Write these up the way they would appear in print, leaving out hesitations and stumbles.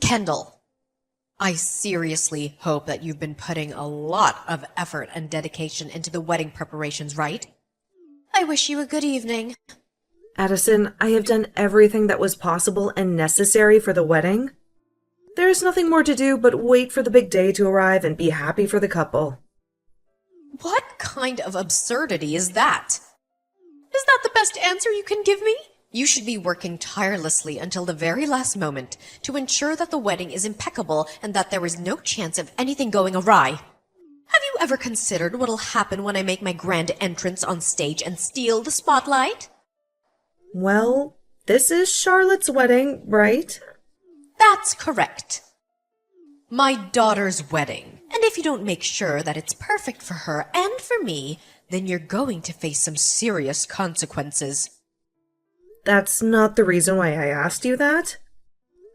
Kendall, I seriously hope that you've been putting a lot of effort and dedication into the wedding preparations, right? I wish you a good evening. Addison, I have done everything that was possible and necessary for the wedding. There is nothing more to do but wait for the big day to arrive and be happy for the couple. What kind of absurdity is that? Is that the best answer you can give me? You should be working tirelessly until the very last moment to ensure that the wedding is impeccable and that there is no chance of anything going awry. Have you ever considered what'll happen when I make my grand entrance on stage and steal the spotlight? Well, this is Charlotte's wedding, right? That's correct. My daughter's wedding. And if you don't make sure that it's perfect for her and for me, then you're going to face some serious consequences. That's not the reason why I asked you that.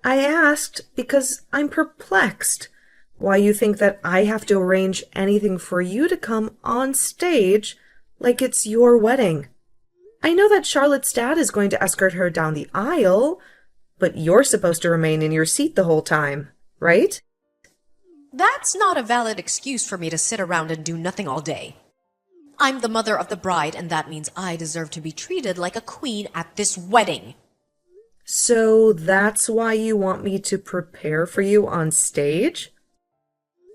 I asked because I'm perplexed why you think that I have to arrange anything for you to come on stage like it's your wedding. I know that Charlotte's dad is going to escort her down the aisle, but you're supposed to remain in your seat the whole time, right? That's not a valid excuse for me to sit around and do nothing all day. I'm the mother of the bride, and that means I deserve to be treated like a queen at this wedding. So that's why you want me to prepare for you on stage?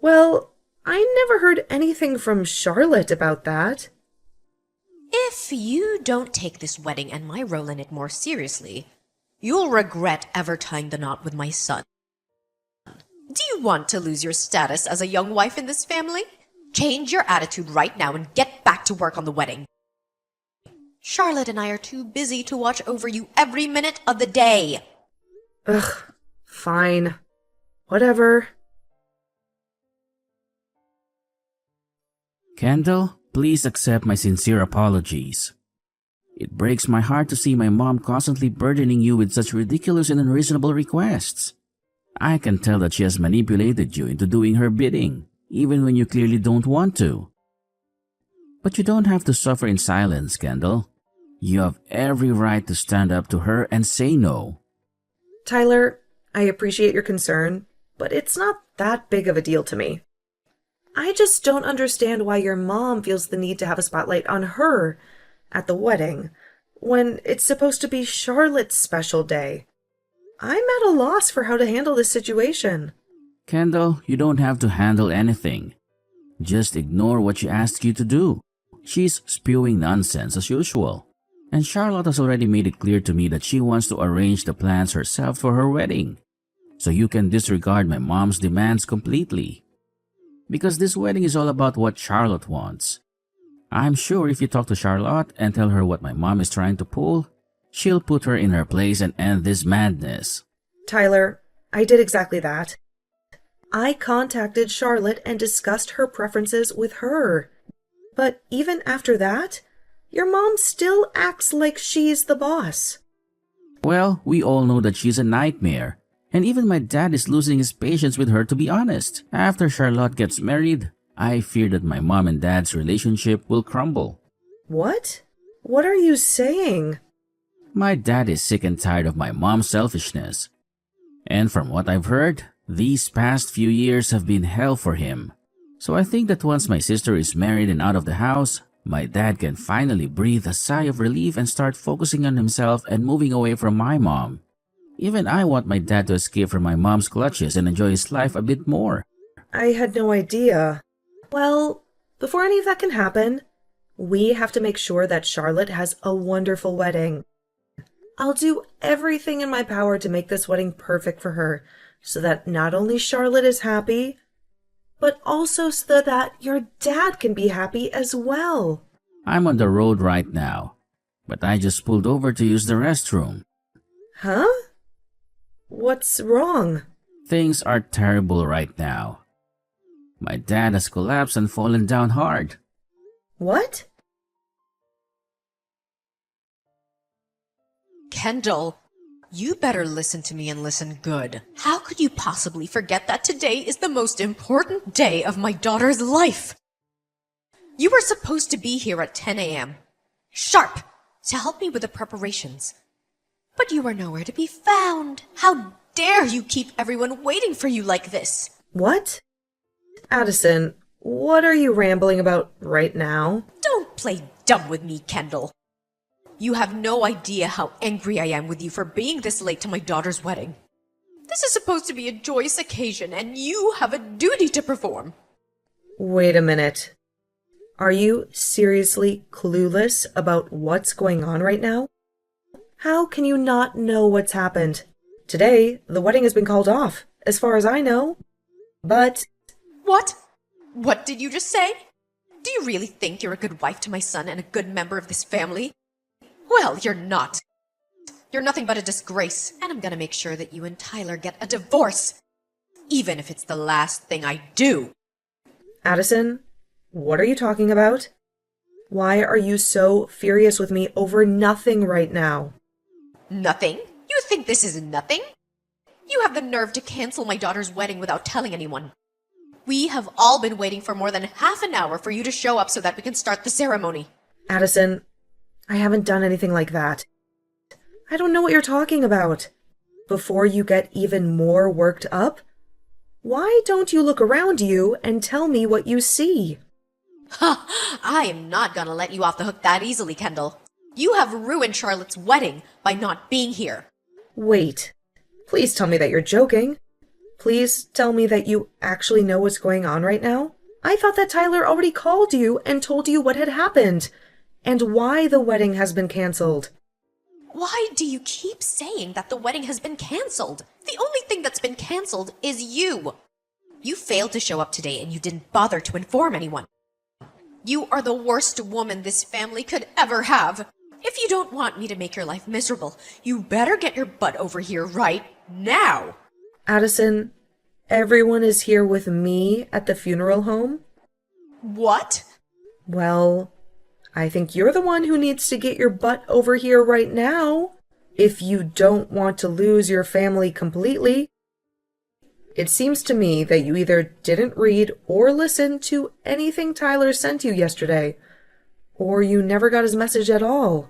Well, I never heard anything from Charlotte about that. If you don't take this wedding and my role in it more seriously, you'll regret ever tying the knot with my son. Do you want to lose your status as a young wife in this family? Change your attitude right now and get back to work on the wedding. Charlotte and I are too busy to watch over you every minute of the day. Ugh, fine. Whatever. Kendall, please accept my sincere apologies. It breaks my heart to see my mom constantly burdening you with such ridiculous and unreasonable requests. I can tell that she has manipulated you into doing her bidding, even when you clearly don't want to. But you don't have to suffer in silence, Kendall. You have every right to stand up to her and say no. Tyler, I appreciate your concern, but it's not that big of a deal to me. I just don't understand why your mom feels the need to have a spotlight on her at the wedding, when it's supposed to be Charlotte's special day. I'm at a loss for how to handle this situation. Kendall, you don't have to handle anything. Just ignore what she asks you to do. She's spewing nonsense as usual. And Charlotte has already made it clear to me that she wants to arrange the plans herself for her wedding. So you can disregard my mom's demands completely. Because this wedding is all about what Charlotte wants. I'm sure if you talk to Charlotte and tell her what my mom is trying to pull, she'll put her in her place and end this madness. Tyler, I did exactly that. I contacted Charlotte and discussed her preferences with her. But even after that, your mom still acts like she's the boss. Well, we all know that she's a nightmare. And even my dad is losing his patience with her, to be honest. After Charlotte gets married, I fear that my mom and dad's relationship will crumble. What? What are you saying? My dad is sick and tired of my mom's selfishness. And from what I've heard, these past few years have been hell for him. So I think that once my sister is married and out of the house, my dad can finally breathe a sigh of relief and start focusing on himself and moving away from my mom. Even I want my dad to escape from my mom's clutches and enjoy his life a bit more. I had no idea. Well, before any of that can happen, we have to make sure that Charlotte has a wonderful wedding. I'll do everything in my power to make this wedding perfect for her, so that not only Charlotte is happy, but also so that your dad can be happy as well. I'm on the road right now, but I just pulled over to use the restroom. Huh? What's wrong? Things are terrible right now. My dad has collapsed and fallen down hard. What? Kendall, you better listen to me and listen good. How could you possibly forget that today is the most important day of my daughter's life? You were supposed to be here at 10 a.m. sharp to help me with the preparations. But you are nowhere to be found. How dare you keep everyone waiting for you like this? What? Addison, what are you rambling about right now? Don't play dumb with me, Kendall. You have no idea how angry I am with you for being this late to my daughter's wedding. This is supposed to be a joyous occasion, and you have a duty to perform. Wait a minute. Are you seriously clueless about what's going on right now? How can you not know what's happened? Today, the wedding has been called off, as far as I know. But... What? What did you just say? Do you really think you're a good wife to my son and a good member of this family? Well, you're not. You're nothing but a disgrace, and I'm gonna make sure that you and Tyler get a divorce. Even if it's the last thing I do. Addison, what are you talking about? Why are you so furious with me over nothing right now? Nothing? You think this is nothing? You have the nerve to cancel my daughter's wedding without telling anyone. We have all been waiting for more than half an hour for you to show up so that we can start the ceremony. Addison, I haven't done anything like that. I don't know what you're talking about. Before you get even more worked up, why don't you look around you and tell me what you see? Ha! I am not gonna let you off the hook that easily, Kendall. You have ruined Charlotte's wedding by not being here. Wait. Please tell me that you're joking. Please tell me that you actually know what's going on right now. I thought that Tyler already called you and told you what had happened and why the wedding has been canceled. Why do you keep saying that the wedding has been canceled? The only thing that's been canceled is you. You failed to show up today and you didn't bother to inform anyone. You are the worst woman this family could ever have. If you don't want me to make your life miserable, you better get your butt over here right now. Addison, everyone is here with me at the funeral home? What? Well, I think you're the one who needs to get your butt over here right now, if you don't want to lose your family completely. It seems to me that you either didn't read or listen to anything Tyler sent you yesterday, or you never got his message at all.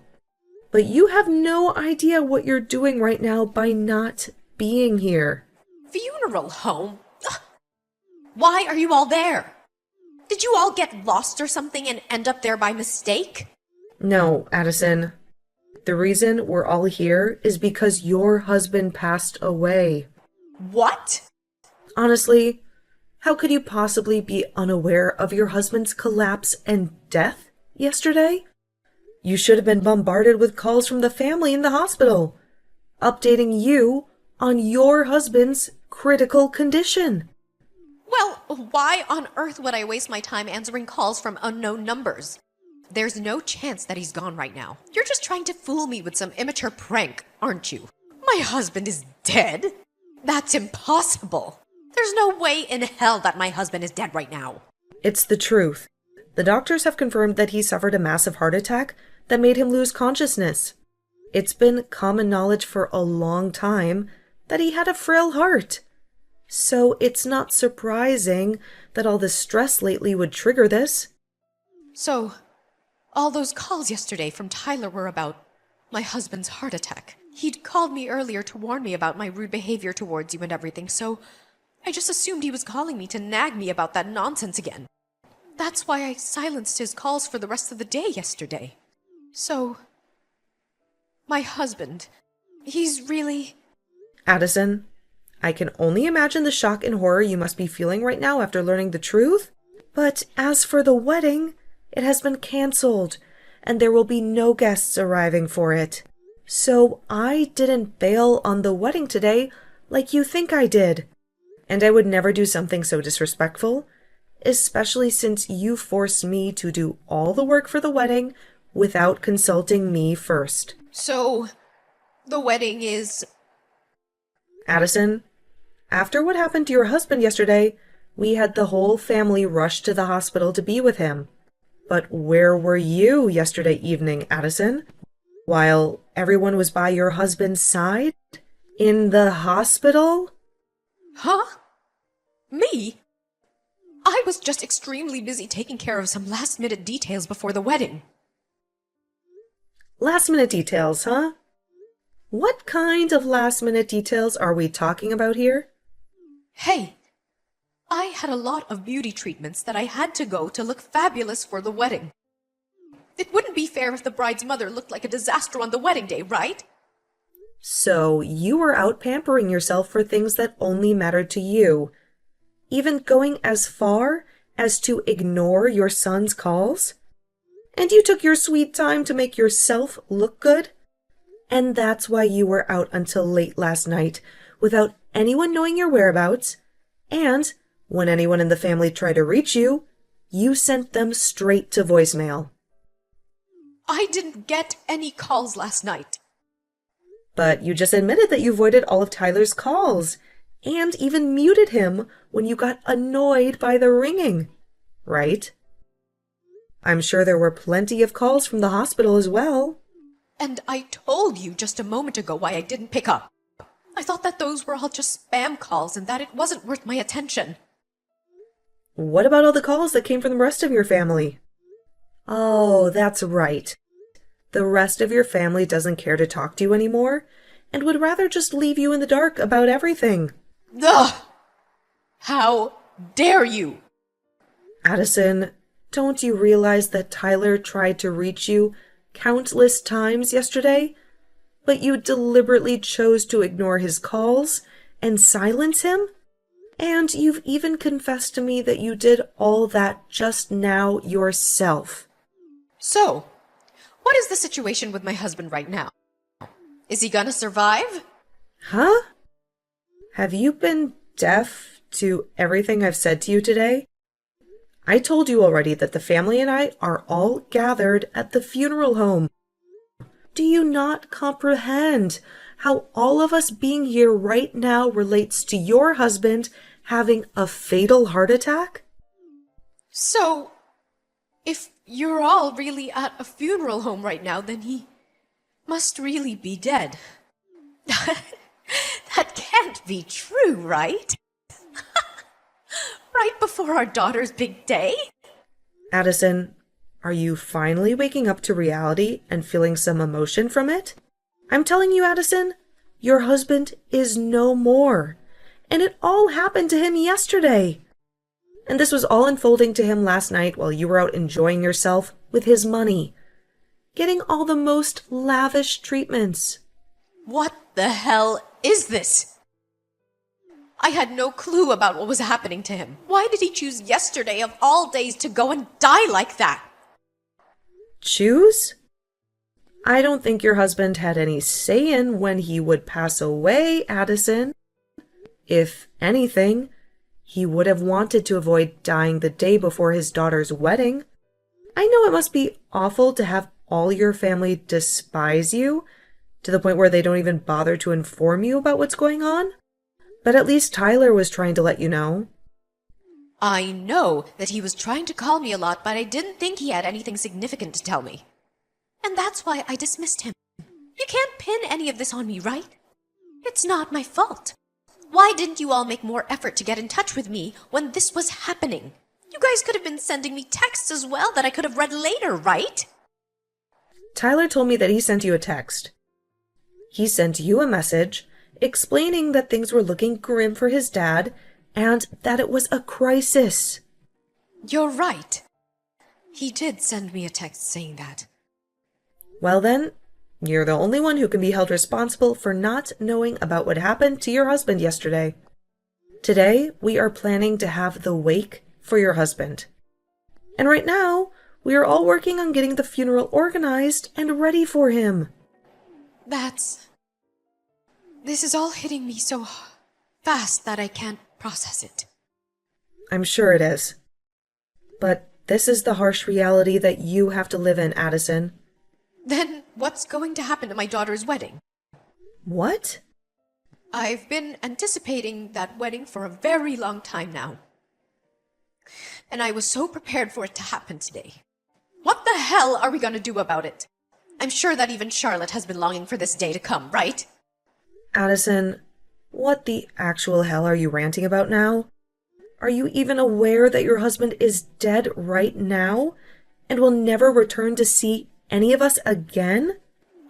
But you have no idea what you're doing right now by not being here. Funeral home? Ugh. Why are you all there? Did you all get lost or something and end up there by mistake? No, Addison. The reason we're all here is because your husband passed away. What? Honestly, how could you possibly be unaware of your husband's collapse and death yesterday? You should have been bombarded with calls from the family in the hospital, updating you on your husband's critical condition. Well, why on earth would I waste my time answering calls from unknown numbers? There's no chance that he's gone right now. You're just trying to fool me with some immature prank, aren't you? My husband is dead? That's impossible. There's no way in hell that my husband is dead right now. It's the truth. The doctors have confirmed that he suffered a massive heart attack that made him lose consciousness. It's been common knowledge for a long time that he had a frail heart. So it's not surprising that all the stress lately would trigger this. So, all those calls yesterday from Tyler were about my husband's heart attack. He'd called me earlier to warn me about my rude behavior towards you and everything, so I just assumed he was calling me to nag me about that nonsense again. That's why I silenced his calls for the rest of the day yesterday. So, my husband, he's really... Addison, I can only imagine the shock and horror you must be feeling right now after learning the truth. But as for the wedding, it has been canceled, and there will be no guests arriving for it. So I didn't bail on the wedding today like you think I did. And I would never do something so disrespectful, especially since you forced me to do all the work for the wedding without consulting me first. So, the wedding is... Addison, after what happened to your husband yesterday, we had the whole family rush to the hospital to be with him. But where were you yesterday evening, Addison? While everyone was by your husband's side? In the hospital? Huh? Me? I was just extremely busy taking care of some last-minute details before the wedding. Last-minute details, huh? What kind of last-minute details are we talking about here? Hey, I had a lot of beauty treatments that I had to go to look fabulous for the wedding. It wouldn't be fair if the bride's mother looked like a disaster on the wedding day, right? So you were out pampering yourself for things that only mattered to you, even going as far as to ignore your son's calls? And you took your sweet time to make yourself look good? And that's why you were out until late last night without anyone knowing your whereabouts, and when anyone in the family tried to reach you, you sent them straight to voicemail. I didn't get any calls last night. But you just admitted that you avoided all of Tyler's calls, and even muted him when you got annoyed by the ringing, right? I'm sure there were plenty of calls from the hospital as well. And I told you just a moment ago why I didn't pick up. I thought that those were all just spam calls and that it wasn't worth my attention. What about all the calls that came from the rest of your family? Oh, that's right. The rest of your family doesn't care to talk to you anymore and would rather just leave you in the dark about everything. Ugh! How dare you! Addison, don't you realize that Tyler tried to reach you countless times yesterday, but you deliberately chose to ignore his calls and silence him? And you've even confessed to me that you did all that just now yourself. So, what is the situation with my husband right now? Is he gonna survive? Huh? Have you been deaf to everything I've said to you today? I told you already that the family and I are all gathered at the funeral home. Do you not comprehend how all of us being here right now relates to your husband having a fatal heart attack? So, if you're all really at a funeral home right now, then he must really be dead. That can't be true, right? Right before our daughter's big day? Addison, are you finally waking up to reality and feeling some emotion from it? I'm telling you, Addison, your husband is no more. And it all happened to him yesterday. And this was all unfolding to him last night while you were out enjoying yourself with his money, getting all the most lavish treatments. What the hell is this? I had no clue about what was happening to him. Why did he choose yesterday of all days to go and die like that? Choose? I don't think your husband had any say in when he would pass away, Addison. If anything, he would have wanted to avoid dying the day before his daughter's wedding. I know it must be awful to have all your family despise you, to the point where they don't even bother to inform you about what's going on. But at least Tyler was trying to let you know. I know that he was trying to call me a lot, but I didn't think he had anything significant to tell me. And that's why I dismissed him. You can't pin any of this on me, right? It's not my fault. Why didn't you all make more effort to get in touch with me when this was happening? You guys could have been sending me texts as well that I could have read later, right? Tyler told me that he sent you a text. He sent you a message explaining that things were looking grim for his dad and that it was a crisis. You're right. He did send me a text saying that. Well then, you're the only one who can be held responsible for not knowing about what happened to your husband yesterday. Today, we are planning to have the wake for your husband. And right now, we are all working on getting the funeral organized and ready for him. This is all hitting me so fast that I can't process it. I'm sure it is. But this is the harsh reality that you have to live in, Addison. Then what's going to happen to my daughter's wedding? What? I've been anticipating that wedding for a very long time now. And I was so prepared for it to happen today. What the hell are we going to do about it? I'm sure that even Charlotte has been longing for this day to come, right? Addison, what the actual hell are you ranting about now? Are you even aware that your husband is dead right now and will never return to see any of us again?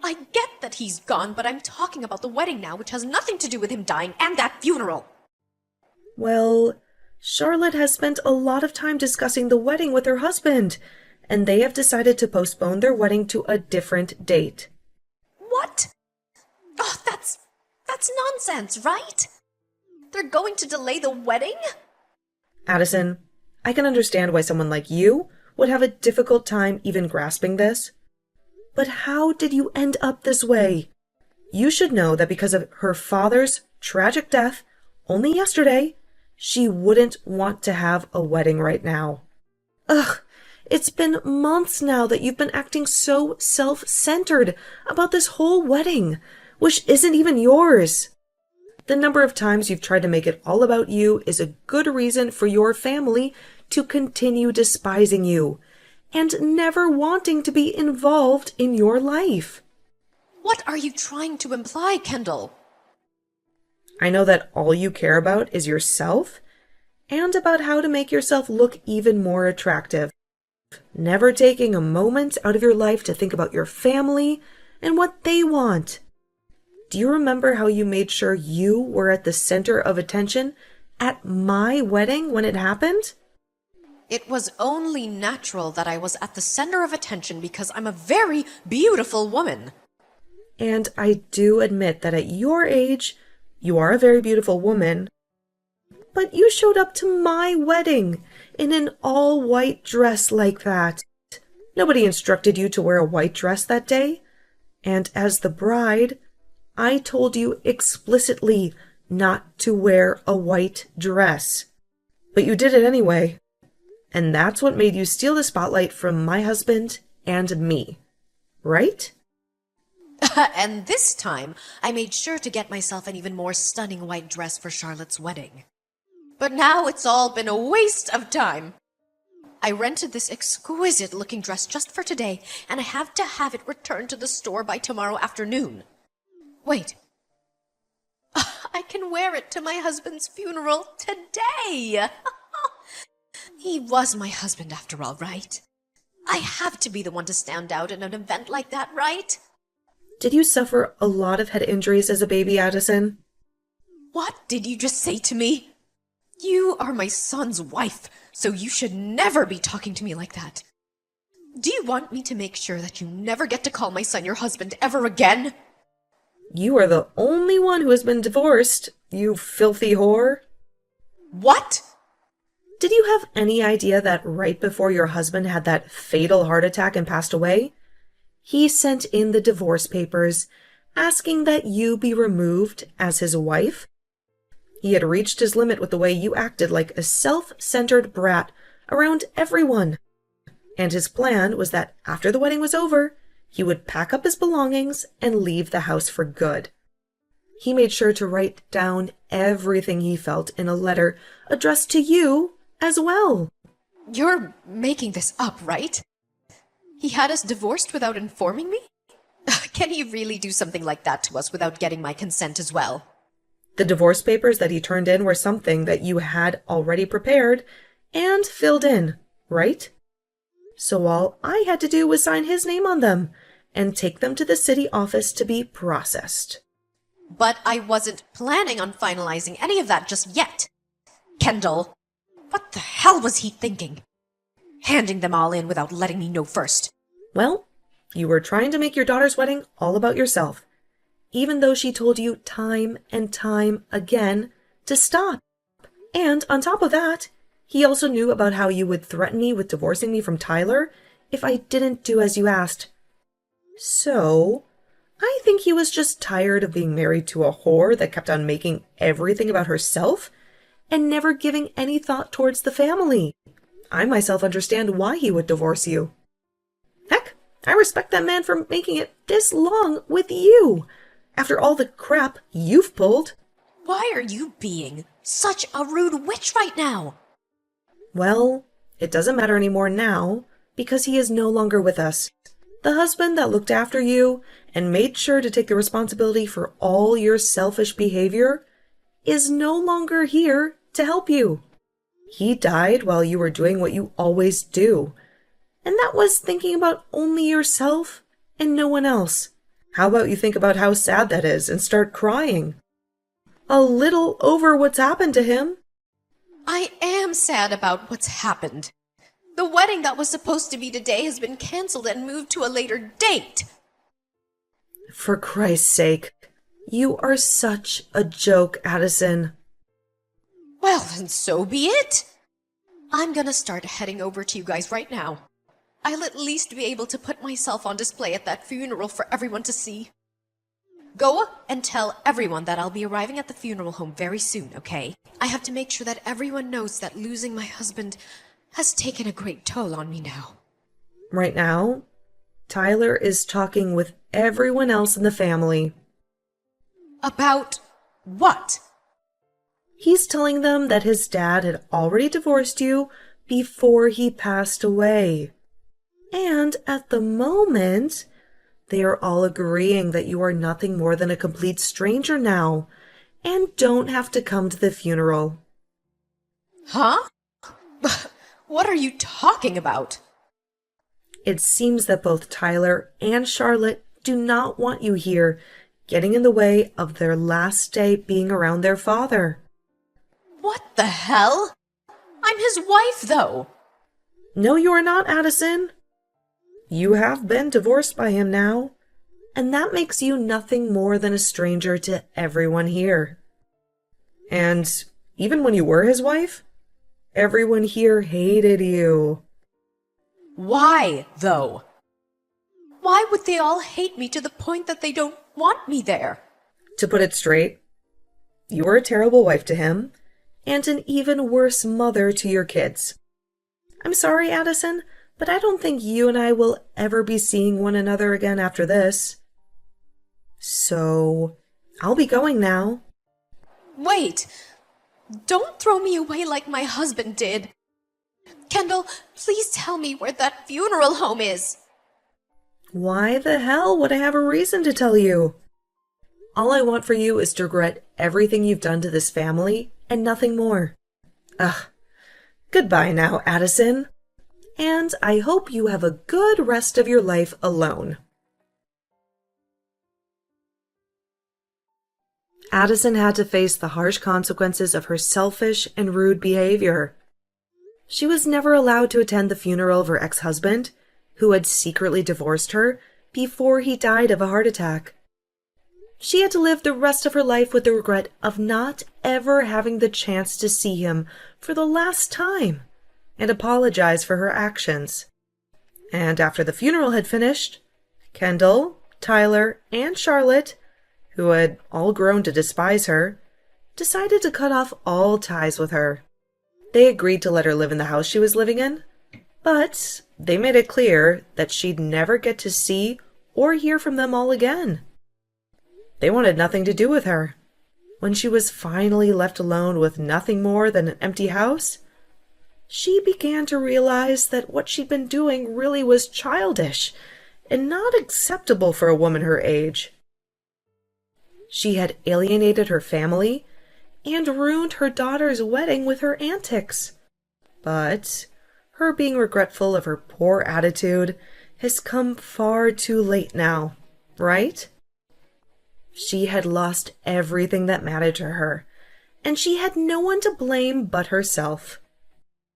I get that he's gone, but I'm talking about the wedding now, which has nothing to do with him dying and that funeral. Well, Charlotte has spent a lot of time discussing the wedding with her husband, and they have decided to postpone their wedding to a different date. What? Oh, that's nonsense, right? They're going to delay the wedding? Addison, I can understand why someone like you would have a difficult time even grasping this. But how did you end up this way? You should know that because of her father's tragic death only yesterday, she wouldn't want to have a wedding right now. Ugh, it's been months now that you've been acting so self-centered about this whole wedding, which isn't even yours. The number of times you've tried to make it all about you is a good reason for your family to continue despising you and never wanting to be involved in your life. What are you trying to imply, Kendall? I know that all you care about is yourself and about how to make yourself look even more attractive, never taking a moment out of your life to think about your family and what they want. Do you remember how you made sure you were at the center of attention at my wedding when it happened? It was only natural that I was at the center of attention because I'm a very beautiful woman. And I do admit that at your age, you are a very beautiful woman. But you showed up to my wedding in an all-white dress like that. Nobody instructed you to wear a white dress that day. And as the bride, I told you explicitly not to wear a white dress. But you did it anyway. And that's what made you steal the spotlight from my husband and me. Right? And this time, I made sure to get myself an even more stunning white dress for Charlotte's wedding. But now it's all been a waste of time. I rented this exquisite-looking dress just for today, and I have to have it returned to the store by tomorrow afternoon. Wait. I can wear it to my husband's funeral today! He was my husband after all, right? I have to be the one to stand out in an event like that, right? Did you suffer a lot of head injuries as a baby, Addison? What did you just say to me? You are my son's wife, so you should never be talking to me like that. Do you want me to make sure that you never get to call my son your husband ever again? You are the only one who has been divorced, you filthy whore. What? Did you have any idea that right before your husband had that fatal heart attack and passed away, he sent in the divorce papers asking that you be removed as his wife? He had reached his limit with the way you acted like a self-centered brat around everyone. And his plan was that after the wedding was over, he would pack up his belongings and leave the house for good. He made sure to write down everything he felt in a letter addressed to you as well. You're making this up, right? He had us divorced without informing me? Can he really do something like that to us without getting my consent as well? The divorce papers that he turned in were something that you had already prepared and filled in, right? So all I had to do was sign his name on them and take them to the city office to be processed. But I wasn't planning on finalizing any of that just yet. Kendall, what the hell was he thinking? Handing them all in without letting me know first. Well, you were trying to make your daughter's wedding all about yourself, even though she told you time and time again to stop. And on top of that, he also knew about how you would threaten me with divorcing me from Tyler if I didn't do as you asked. So, I think he was just tired of being married to a whore that kept on making everything about herself and never giving any thought towards the family. I myself understand why he would divorce you. Heck, I respect that man for making it this long with you, after all the crap you've pulled. Why are you being such a rude witch right now? Well, it doesn't matter anymore now, because he is no longer with us. The husband that looked after you and made sure to take the responsibility for all your selfish behavior is no longer here to help you. He died while you were doing what you always do, and that was thinking about only yourself and no one else. How about you think about how sad that is and start crying? A little over what's happened to him. I am sad about what's happened. The wedding that was supposed to be today has been cancelled and moved to a later date. For Christ's sake, you are such a joke, Addison. Well, then so be it. I'm gonna start heading over to you guys right now. I'll at least be able to put myself on display at that funeral for everyone to see. Go and tell everyone that I'll be arriving at the funeral home very soon, okay? I have to make sure that everyone knows that losing my husband has taken a great toll on me now. Right now, Tyler is talking with everyone else in the family. About what? He's telling them that his dad had already divorced you before he passed away. And at the moment, they are all agreeing that you are nothing more than a complete stranger now and don't have to come to the funeral. Huh? What are you talking about? It seems that both Tyler and Charlotte do not want you here, getting in the way of their last day being around their father. What the hell? I'm his wife, though. No, you are not, Addison. You have been divorced by him now, and that makes you nothing more than a stranger to everyone here. And even when you were his wife, everyone here hated you. Why, though? Why would they all hate me to the point that they don't want me there? To put it straight, you were a terrible wife to him, and an even worse mother to your kids. I'm sorry, Addison, but I don't think you and I will ever be seeing one another again after this. So, I'll be going now. Wait! Don't throw me away like my husband did. Kendall, please tell me where that funeral home is. Why the hell would I have a reason to tell you? All I want for you is to regret everything you've done to this family and nothing more. Ugh. Goodbye now, Addison. And I hope you have a good rest of your life alone. Addison had to face the harsh consequences of her selfish and rude behavior. She was never allowed to attend the funeral of her ex-husband, who had secretly divorced her before he died of a heart attack. She had to live the rest of her life with the regret of not ever having the chance to see him for the last time and apologize for her actions. And after the funeral had finished, Kendall, Tyler, and Charlotte, who had all grown to despise her, decided to cut off all ties with her. They agreed to let her live in the house she was living in, but they made it clear that she'd never get to see or hear from them all again. They wanted nothing to do with her. When she was finally left alone with nothing more than an empty house, she began to realize that what she'd been doing really was childish and not acceptable for a woman her age. She had alienated her family and ruined her daughter's wedding with her antics. But her being regretful of her poor attitude has come far too late now, right? She had lost everything that mattered to her, and she had no one to blame but herself.